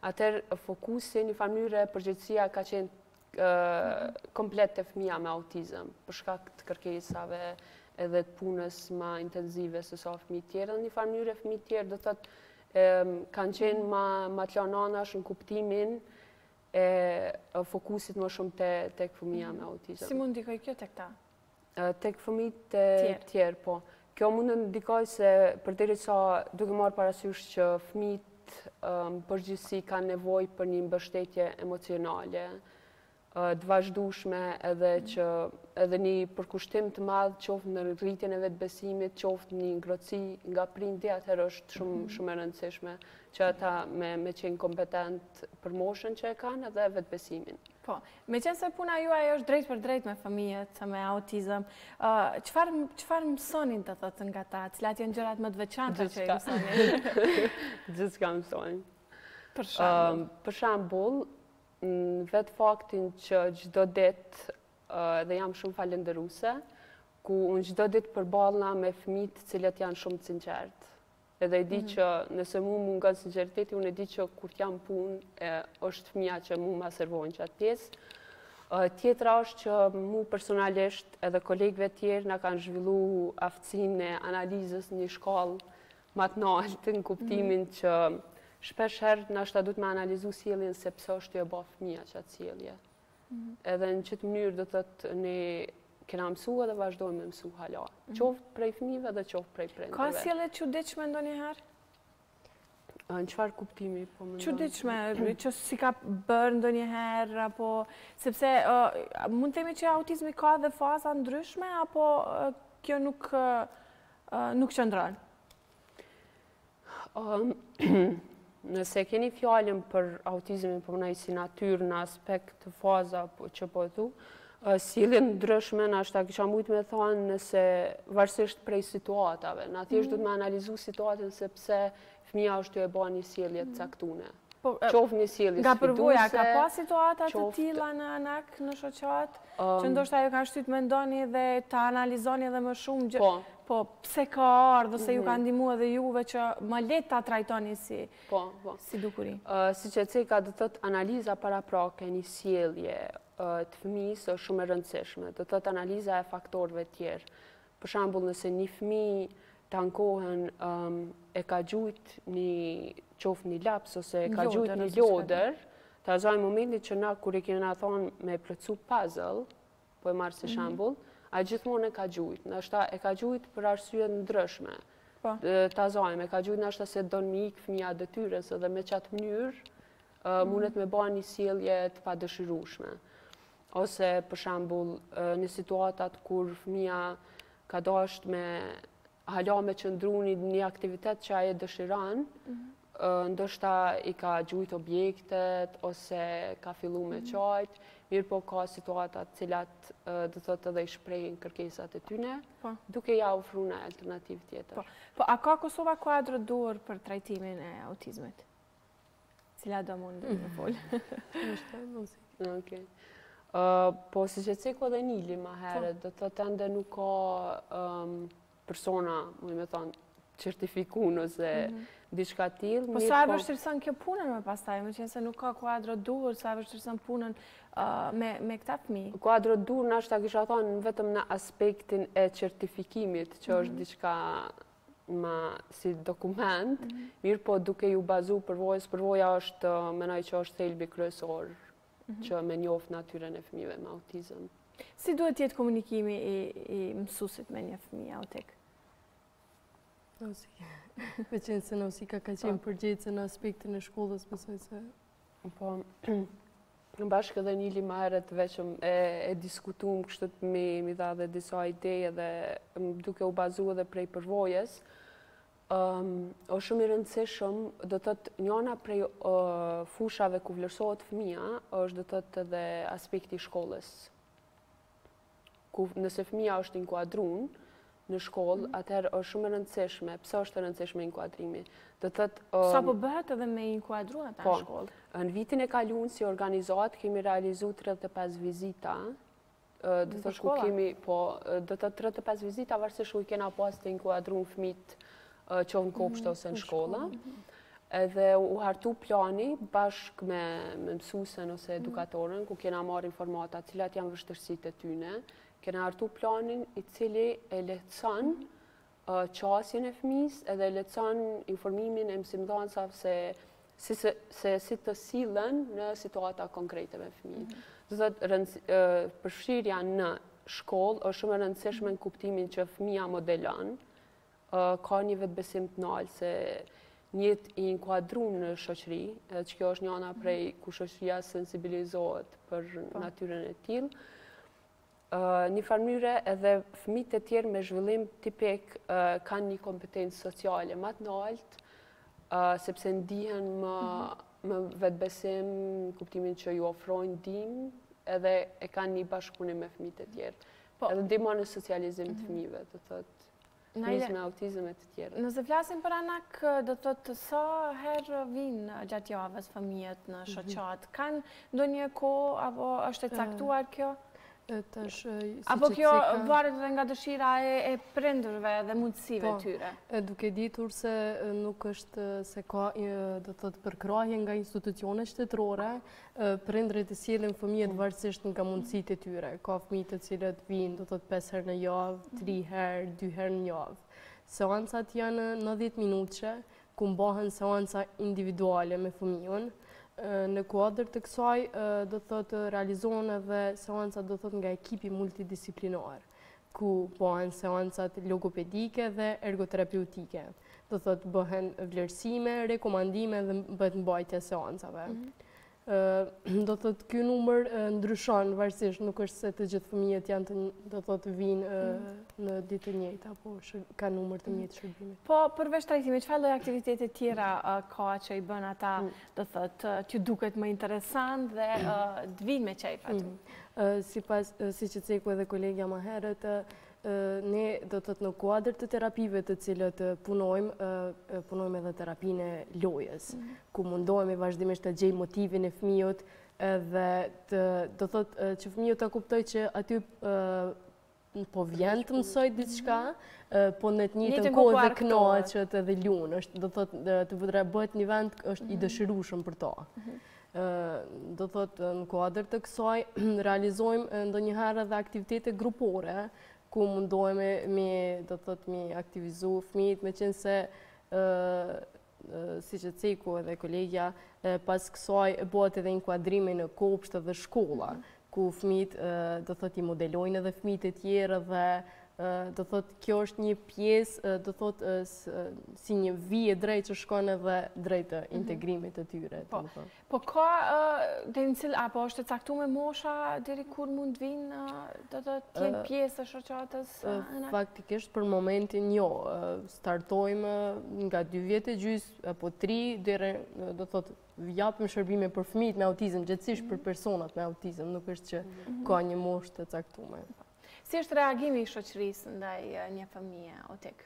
B: atëherë fokusi në mënyrë përgjithësia ka qenë komplet te fëmia me autizëm për shkak të kërkesave edhe të punës ma intenzive se sa fëmijë tjerë, dhe një farë mënyrë fëmijë tjerë do të thotë kanë qenë ma të lananash në kuptimin e fokusit më shumë tek fëmija me autizëm.
A: Si mund ndikoj kjo tek ta?
B: Tek fëmijët tjerë, po. Kjo mund të ndikoj se përderisa duke marrë parasysh që fëmijët përgjithësi kanë nevojë për një mbështetje emocionale, të vazhdueshme edhe një përkushtim të madh qoftë në rritjen e vetbesimit, qoftë një ngrohtësi nga prindja, atëherë është shumë e rëndësishme që ata me qenë kompetent për moshën që e kanë edhe vetbesimin.
A: Po, me qenë se puna juaj është drejt për drejt me fëmijët me autizëm, çfarë mësonin të thotë nga ta? Cilat janë gjërat më të veçanta që i mësonin?
B: Gjithçka mësonin.
A: Për
B: shembull, vetë faktin që çdo ditë, dhe jam shumë falënderuese, ku unë çdo ditë përballna me fëmijë të cilët janë shumë të sinqertë. Edhe e di që nëse mu mungon sinqeriteti, unë e di që kur jam punë, është fëmia që mu ma servojnë që atë pjesë. Tjetra është që mu personalisht edhe kolegëve tjerë na kanë zhvillu aftësinë e analizës në një shkallë më të lartë, në kuptimin që shpesh herë nashta duhet me analizu sjelljen se pse është e bë fëmia çat sjellje. Edhe në çet mënyrë do thotë ne kena mësuar dhe vazhdojmë me mësu hala. Qoftë prej fëmijëve dhe qoftë prej prindërve.
A: Ka sjellje çuditshme ndonjëherë?
B: Në çfarë kuptimi po mendon?
A: Çuditshme, që si ka bërë ndonjëherë apo sepse mund të themi që autizmi ka dhe faza ndryshme apo kjo nuk qëndron?
B: Nëse keni fjalën për autizmin për nëjë si natyrë në aspekt të faza që po thu, sjellje ndryshme nashta kisha mujt me thonë nëse varësisht prej situatave. Na thjesht duhet me analizu situatën sepse fëmia është e bën një sjellje të caktuar. Qoftë një sjellje
A: nga përvoja,
B: sfiduese,
A: ka pas situata të tilla në anak, në shoqat, që ndoshta ju kanë shtyt mendoni dhe ta analizoni edhe më shumë po pse ka ardhur ose ju ka ndihmuar edhe juve që më lehtë ta trajtoni si dukuri.
B: Siç e theka, do thotë analiza paraprake një sjellje të fëmijës është shumë e rëndësishme. Do thotë analiza e faktorëve të tjerë. Për shembull, nëse një fëmijë tankohen e ka gjujt qoftë një laps ose e ka gjujt një lodër, të azaj momentit që na kur e kena thonë me plotsu puzzle, po e marrë si shembull, a gjithmonë e ka gjujt. Nashta e ka gjujt për arsye ndryshme. Të azajmë, e ka gjujt nashta se don me ikë fëmia detyrës edhe me qatë mënyrë mundet me bën një sjellje të padëshirueshme. Ose për shembull në situatat kur fëmia ka dashur hala me qëndru një aktivitet që aje dëshiran, ndoshta i ka gjujt objektet, ose ka fillu me qajt, mirë po ka situatat cilat do thotë edhe i shprejnë kërkesat e tyne, duke ja ofru në alternativ tjetër.
A: Po, a ka Kosova kuadrë dur për trajtimin e autizmit? Cila do mund të folë?
B: Po, si që ceko dhe Nili ma herët, do thotë ende nuk ka persona, më me thonë, certifikun ose diçka tillë.
A: Po sa e vështirëson kjo punën me pastaj, më qenë se nuk ka kuadro dur, sa e vështirëson punën me këta fëmijë?
B: Kuadro dur nashta kisha thonë vetëm në aspektin e certifikimit, që është diçka si dokument, mirë po duke ju bazu përvojës, përvoja është, menoj që është thelbi kryesor që me njoftë natyrën e fëmijëve me autizëm.
A: Si duhet jetë komunikimi i mësuesit me një fëmijë autik?
F: Me qenë se Nausika ka qenë përgjegjëse në aspektin e shkollës, besoj se...
B: Po, në bashkë edhe Nili ma herët veçëm e diskutum kështu mi dha dhe disa ideje dhe duke u bazu edhe prej përvojës, o shumë i rëndësishëm, do tëtë njona prej fushave ku vlerësohet fëmia, është do tëtë edhe aspekti shkollës. Nëse fëmia është inkuadrun në shkollë, atëherë është shumë e rëndësishme. Pse është e rëndësishme inkuadrimi?
A: Sa po bëhet edhe me inkuadru ata në shkollë?
B: Në vitin e kaluar si organizat kemi realizu 35 vizita. Do të 35 vizita varësisht ku i kena pas të inkuadru në fëmijët që në kopshte ose në shkolla. Edhe u hartu plani bashkë me mësuesen ose edukatorën, ku kena marrë informata cilat janë vështirësitë e tyne. Kena hartu planin i cili e lehtëson qasjen e fëmijës edhe lehtëson informimin e mësimdhënësave se si të sillen në situata konkrete me fëmijën. Do thotë përfshirja në shkollë është shumë e rëndësishme në kuptimin që fëmia modelon ka një vetbesim të nalë se njët i inkuadru në shoqëri, që kjo është njëna prej ku shoqëria sensibilizohet për natyrën e tillë. Një farë mënyre edhe fëmijët e tjerë me zhvillim tipik kanë një kompetencë sociale më të lartë, sepse ndihen më vetbesim, kuptimin që ju ofrojnë ndihmë, edhe e kanë një bashkëpunim me fëmijët e tjerë. Edhe ndihmon në socializim të fëmijëve, do thotë. Fëmijës me autizëm e të tjerë.
A: Nëse flasim për anak, do të thotë sa herë vinë gjatë javës fëmijët në shoqat? Kanë ndonjë kohë apo është e caktuar kjo? Apo kjo varet edhe nga dëshira e prindërve dhe mundësive tyre?
F: Duke ditur se nuk është se ka do të thotë përkrahje nga institucionet shtetërore, prindërit e sjellin fëmijët varësisht nga mundësitë e tyre. Ka fëmijë të cilët vinë do të thotë 5 herë në javë, 3 herë, 2 herë në javë. Seancat janë 90 minutëshe, ku mbahen seanca individuale me fëmijën. Në kuadër të kësaj do thotë realizohen edhe seancat do thotë nga ekipi multidisiplinar, ku bëhen seancat logopedike dhe ergoterapeutike. Do thotë bëhen vlerësime, rekomandime dhe bëhet mbajtja e seancave. Do thotë ky numër ndryshon varësisht, nuk është se të gjithë fëmijët janë të do thotë vinë në ditë të njëjta, apo ka numër të njëjtë shërbimi.
A: Po përveç trajtimit, çfarë lloj aktivitete tjera ka që i bën ata, do thotë, t'ju duket më interesant dhe të vinë me qejf aty?
F: Siç e ceku edhe kolegja më herët, ne do të në kuadër të terapive të cilët punojmë edhe terapinë e lojës, ku mundohemi vazhdimisht të gjejmë motivin e fëmijët dhe do thotë që fëmijët ta kuptoj që aty po vjen të mësoj diçka, po në të njëjtën kohë dhe kënaqet edhe luan, do thotë të bëhet një vend është i dëshirueshëm për to. Do thotë në kuadër të kësaj realizojmë ndonjëherë edhe aktivitete grupore, ku mundohemi do thotë me aktivizu fëmijët, meqense siç e ceku edhe kolegja, pas kësaj bëhet edhe inkuadrimi në kopshte dhe shkolla, ku fëmijët do thotë i modelojnë edhe fëmijët e tjerë dhe do thotë kjo është një pjesë do thotë si një vijë drejt që shkon edhe drejt integrimit të tyre.
A: Po ka apo është e caktuar me mosha deri kur mund vinë do të jenë pjesë e shoqatës?
F: Faktikisht për momentin jo, startojmë nga 2 vjet e gjys apo 3 deri do thotë japim shërbime për fëmijët me autizëm, gjithsesi për personat me autizëm, nuk është që ka një moshë të caktuar.
A: Si është reagimi i shoqërisë ndaj një fëmije autik?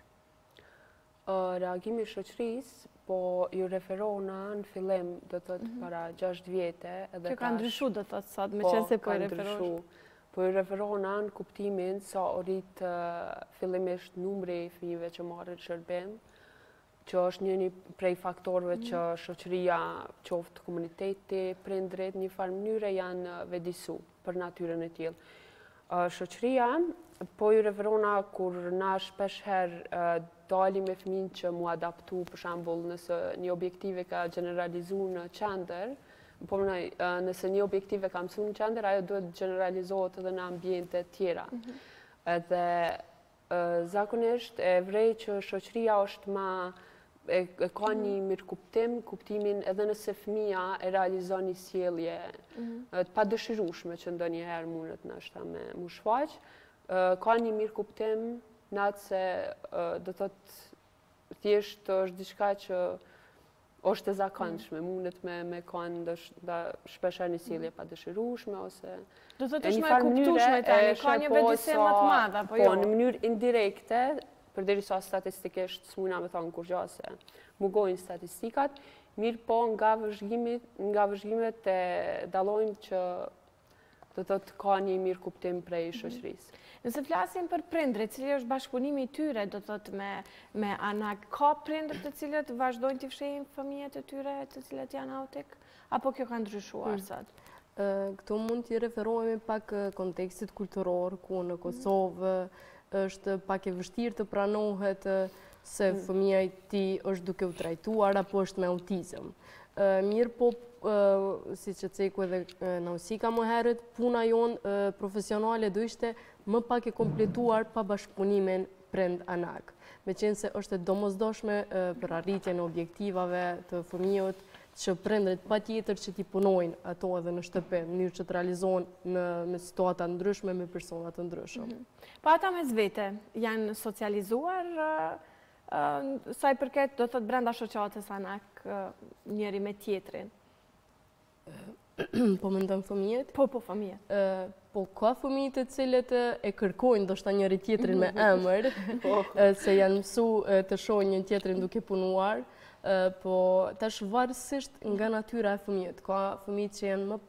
B: Reagimi i shoqërisë, po ju referona në fillim, do të thotë para 6 vjete.
A: Kjo ka ndryshu, do të thotë sot, me qenë se po i referosh.
B: Po ju referona në kuptimin sa u rrit fillimisht numri i fëmijëve që marrin shërbim, që është një prej faktorëve që shoqëria, qoftë komuniteti, prindrit, një farë mënyre janë vedisu për natyrën e tillë. Shoqëria, po ju referona kur na shpesh herë dalim me fëmijën që mu adaptu, për shembull, nëse një objektive ka generalizu në qendër, po nëse një objektive ka mësu në qendër, ajo duhet generalizohet edhe në ambiente tjera. Edhe zakonisht e vrej që shoqëria është ka një mirë kuptimin edhe nëse fëmija e realizon një sjellje të padëshirueshme që ndonjëherë mundet ndoshta me mu shfaq, ka një mirë kuptim në atë se do thotë thjesht është diçka që është e zakonshme, mundet me kanë ndoshta shpesh një sjellje padëshirueshme ose
A: do thotë është më e kuptueshme tani, ka një vetëdijsim më të madh apo jo?
B: Po, në mënyrë indirekte, përderisa statistikisht s'mujna me thonë kur gjë se mugojnë statistikat, mirë po nga vëzhgimet e dallojnë që do thotë ka një mirë kuptim prej shoqërisë.
A: Nëse flasim për prindrit, cili është bashkëpunimi i tyre, do thotë me anak, ka prindër të cilët vazhdojnë të fshehin fëmijët e tyre të cilët janë autik, apo kjo ka ndryshuar sot?
F: Këtu mund t'i referohemi pak kontekstit kulturor, ku në Kosovë është pak e vështirë të pranohet se fëmija i ti është duke u trajtuar apo është me autizëm. Mirë po, si që ceku edhe në usika më herët, puna jonë profesionale do ishte më pak e kompletuar pa bashkëpunimin prind anak. Me qenë se është e domosdoshme për arritjen e objektivave të fëmijët që prindrit pa tjetër që t'i punojnë ato edhe në shtëpi, në mënyrë që të realizohen me situata ndryshme, me personat të ndryshëm.
A: Pa ata mes vete janë socializuar, sa i përket do thot brenda shoqatës anak njëri me tjetrin?
F: Po mendon fëmijët?
A: Po fëmijët.
F: Po ka fëmijët e cilët e kërkojnë ndoshta njëri tjetrin me emër, se janë mësu të shohin një tjetrin duke punuar, po tash varësisht nga natyra e fëmijët. Ka fëmijë që janë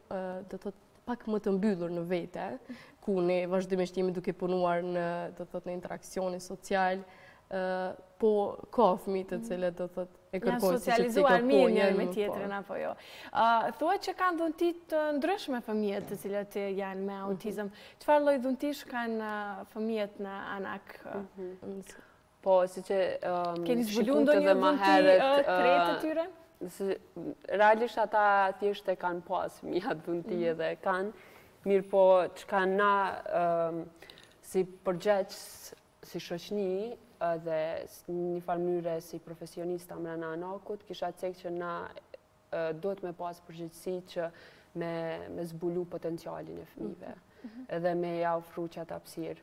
F: do thot pak më të mbyllur në vete, ku ne vazhdimisht jemi duke punuar në do thot në interakcione social, po ka fëmijë të cilët do thot e kërkojnë si që të
A: socializuar mirë njëri me tjetrin apo jo. Thuhet që kanë dhunti të ndryshme fëmijët të cilët janë me autizëm. Çfarë lloj dhuntish kanë fëmijët në anak?
B: Po, si që
A: keni zbuluar ndonjë dhunti tretë të tyre?
B: Realisht ata thjesht e kanë pas fëmijat dhunti edhe kanë, mirë po që kanë na si përgjegjës, si shoqni, dhe një farë mënyre si profesionista mrena anakut, kisha cek që na duhet me pas përgjegjësi që me zbulu potencialin e fëmijëve edhe me ja ofru që ata hapësirë.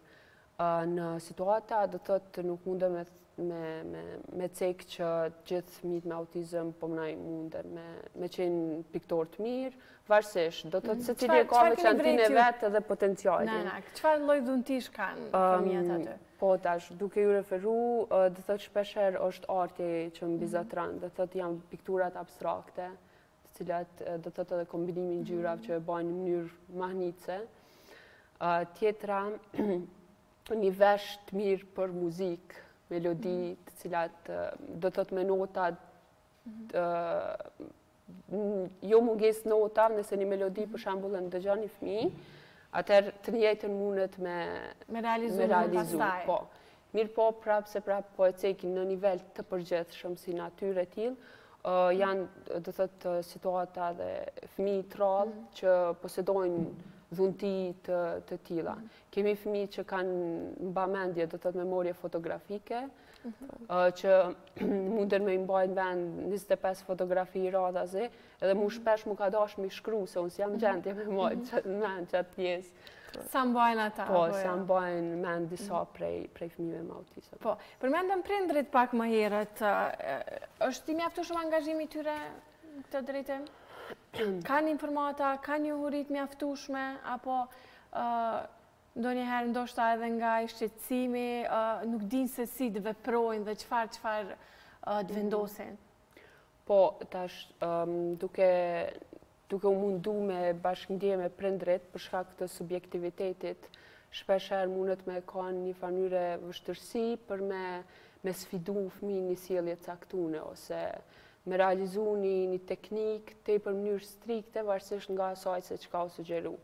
B: Në situata do thotë nuk mundem me cek që gjithë fëmijët me autizëm po mënaj munden me qenë piktor të mirë, varësisht, do thotë se cili e ka me çantinë e vetë edhe potencialin.
A: Çfarë lloj dhuntish kanë fëmijët aty?
B: Po tash, duke ju referu, do thotë shpesher është arti që mbizotron, do thotë janë pikturat abstrakte, të cilat do thotë edhe kombinimin ngjyrave që e bajnë në mënyrë mahnitse. Tjetra një vesh të mirë për muzikë, melodi, të cilat do thotë me nota, jo munges nota, nëse një melodi për shembull e ndëgjon një fëmijë, atëherë të njëjtën mundet me realizu. Po. Mirë po, po e cekin në nivel të përgjithshëm si natyrë e tillë, janë do thotë situata dhe fëmijë trallë që posedojnë dhunti të tilla. Kemi fëmijë që kanë mbamendje, do thotë memorie fotografike, që munden me mbajnë vend 25 fotografi i radhazi, edhe mu shpesh mu ka dash me shkru, se unë s'jam gjendje me mbajnë mend qatë pjesë.
A: Sa mbajnë ata?
B: Po, sa mbajnë mend disa prej fëmijëve me autizëm.
A: Po, përmendëm prindrit pak më herët, është i mjaftueshëm angazhimi i tyre në këtë drejtim? Kanë informata, kanë njohurit mjaftueshme, apo ndonjëherë ndoshta edhe nga i shqetësimi, nuk dinë se si të veprojnë dhe çfarë të vendosin?
B: Po, tash, duke u mundu me bashkëndje me prindrit për shkak të subjektivitetit, shpesher mundet me kanë një mënyre vështërsi për me sfidu fëmijën një sjellje caktune, ose me realizu një teknik të i për mënyrë strikte, varësisht nga asaj se çka u sugjeru.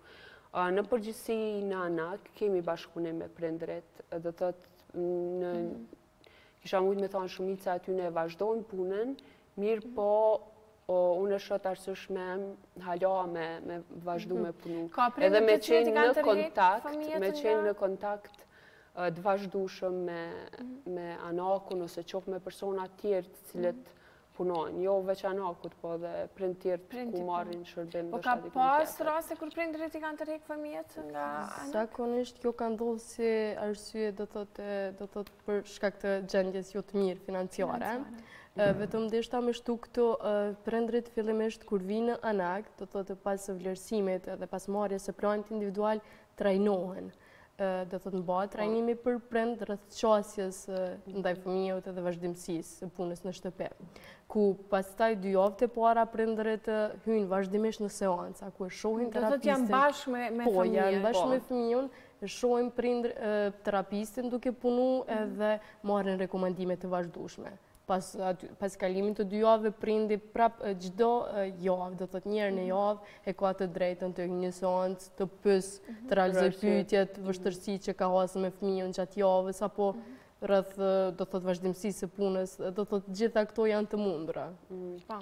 B: Në përgjithësi në anak, kemi bashkëpunim me prindrit, dhe thotë, kisha mujtë me thonë shumica aty ne vazhdojnë punën, mirë po unë e shoh arsyeshme hala me vazhdu me punu. Edhe me qenë në kontakt të vazhdueshëm me anakun ose qoftë me persona tjerë të cilët punojnë, jo veç anakut, po dhe prind tjerë ku marrin shërbim.
A: Po ka pas raste kur prindrit i kanë tërheq fëmijët nga anak?
F: Zakonisht kjo ka ndodhur si arsye do thotë për shkak të gjendjes jo të mirë financiare. Vetëm deshta me shtu këto prindrit fillimisht kur vinë anak, do thotë pas vlerësimit dhe pas marrjes së planit individual trajnohen. Do thotë mbahet trajnimi për prind rreth qasjes ndaj fëmijëve dhe vazhdimësisë së punës në shtëpi. Ku pastaj 2 javë të para prindrit hyjnë vazhdimisht në seanca, ku e shohin terapistin.
A: Do thotë janë bashkë me fëmijën.
F: Po, janë bashkë me fëmijën, e shohin terapistin duke punu edhe marrin rekomandime të vazhdueshme. Pas kalimit të 2 javëve prindi prap çdo javë, do thotë një herë në javë, e ka të drejtën të një seancë, të pyesë, të realizojë pyetjet, vështirësi që ka hasur me fëmijën gjatë javës, apo rreth do thotë vazhdimësisë së punës, do thotë gjitha këto janë të mundura.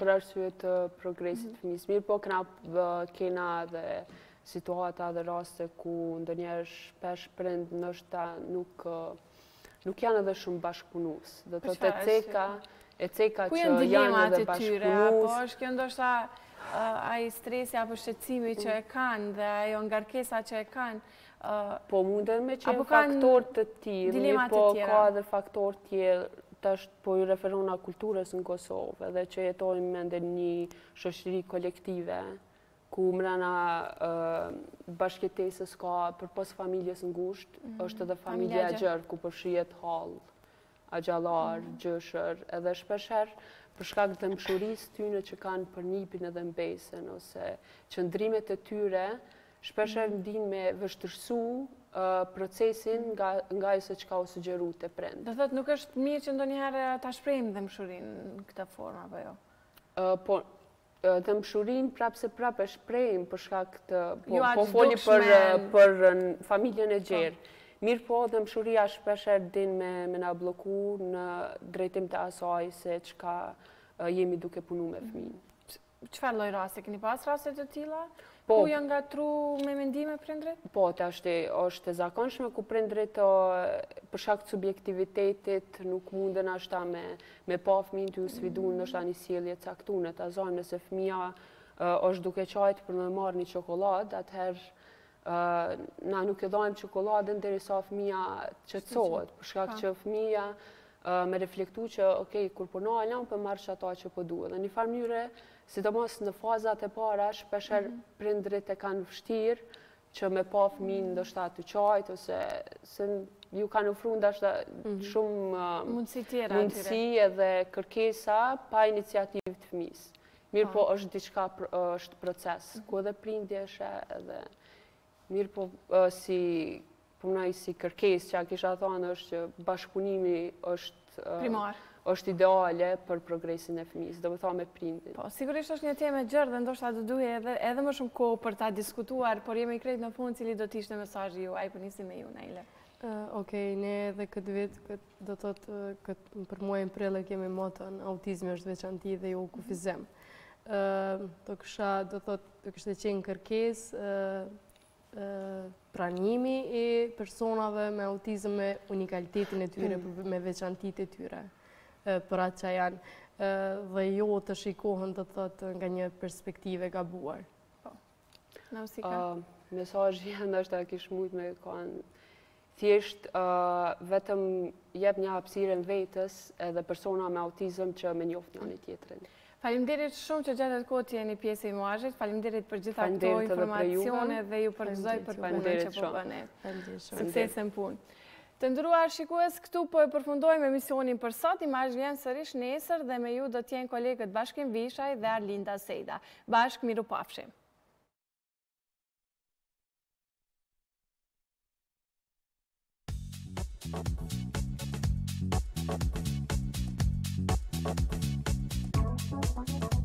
B: Për arsye të progresit të fëmijës. Mirë po kena dhe situata dhe raste ku ndonjëherë shpesh prind ndoshta nuk nuk janë edhe shumë bashkëpunues. Do të thotë ECK-a
A: ku
B: që
A: janë
B: janë edhe
A: dilemat e tyre, apo
B: bashkëpunues.
A: është kjo ndoshta ai stresi apo shqetësimi që e kanë dhe ajo ngarkesa që e kanë.
B: Po munden me qenë
A: apo kanë
B: faktor të tillë,
A: dilemat të
B: po
A: tjera?
B: ka edhe faktor tjerë. Tash po ju referona kulturës në Kosovë, edhe që jetojmë me një shoqëri kolektive, ku mrena bashkëjetesës ka përpos familjes ngushtë, është edhe familja e gjerë, ku përfshihet hall, agjallar, gjëshër, edhe shpeshherë për shkak të dëmshurisë tyne që kanë për nipin edhe mbesen, ose qëndrimet e tyre, shpeshherë ndin me vështirësu procesin nga se që ka u sugjeru të prend.
A: Do thotë nuk është mirë që ndonjëherë ta shprehim dëmshurinë në këtë formë apo jo?
B: Po dëmshurinë prapë e shprehim për shkak të
A: Jo,
B: foli për familjen e gjerë. Mirë po, dëmshuria shpeshherë din me na bloku në drejtim të asaj se çka jemi duke punu me fëmijën.
A: Çfarë lloj raste keni pas raste të tilla?
B: Po,
A: ku janë ngatru me mendime prindrit?
B: Po, është e zakonshme ku prindrit për shkak të subjektivitetit nuk munden ashta me pa fëmijën të ju sfidu ndoshta një sjellje caktuar, ta zojmë nëse fëmia është duke qajtë për me marrë një çokoladë, atëherë na nuk e dhajmë çokoladën derisa fëmia qetësohet, për shkak që fëmia me reflektu që okej, kur po nalën po marrësh ato që po duhet. Në një farë mënyre, sidomos në fazat e para, shpeshherë prindrit e kanë vështirë që me pa fëmijën ndoshta të qajtë, ose se ju kanë ofruar ndoshta shumë mundësi edhe kërkesa pa iniciativë të fëmijës. Mirë po është proces, ku edhe prindja edhe mirë po si kërkesë që a kisha thënë është që bashkëpunimi është ideale për progresin e fëmijës, do të thonë me prindin.
A: Po, sigurisht është një temë e gjerë dhe ndoshta do duhet edhe më shumë kohë për ta diskutuar, por jemi krejt në fund cili do të ishte mesazhi juaj, po nisim me ju, Naile.
F: Okej, ne edhe këtë vit do thotë për muajin prill kemi moton autizmi është veçanti dhe jo kufizim. Do kishte qenë kërkesë pranimi i personave me autizëm me unikalitetin e tyre, me veçantitë e tyre, për atë që janë, dhe jo të shikohen të thotë nga një perspektive gabuar.
B: Mesazhi ndoshta kish mujt me kanë thjesht vetëm jep një hapësirë vetës edhe persona me autizëm që me njoft njëri tjetrin.
A: Faleminderit shumë që gjatë kohë të jeni pjesë e Imazhit. Faleminderit për gjitha këto informacione dhe ju përgëzoj për punën që po bëni. Sukses në punë. Të nderuar shikues, këtu po e përfundojmë emisionin për sot. Imazh vjen sërish nesër dhe me ju do të jenë kolegët Bashkim Vishaj dhe Arlinda Sejda. Bashkë mirupafshim. Thank you.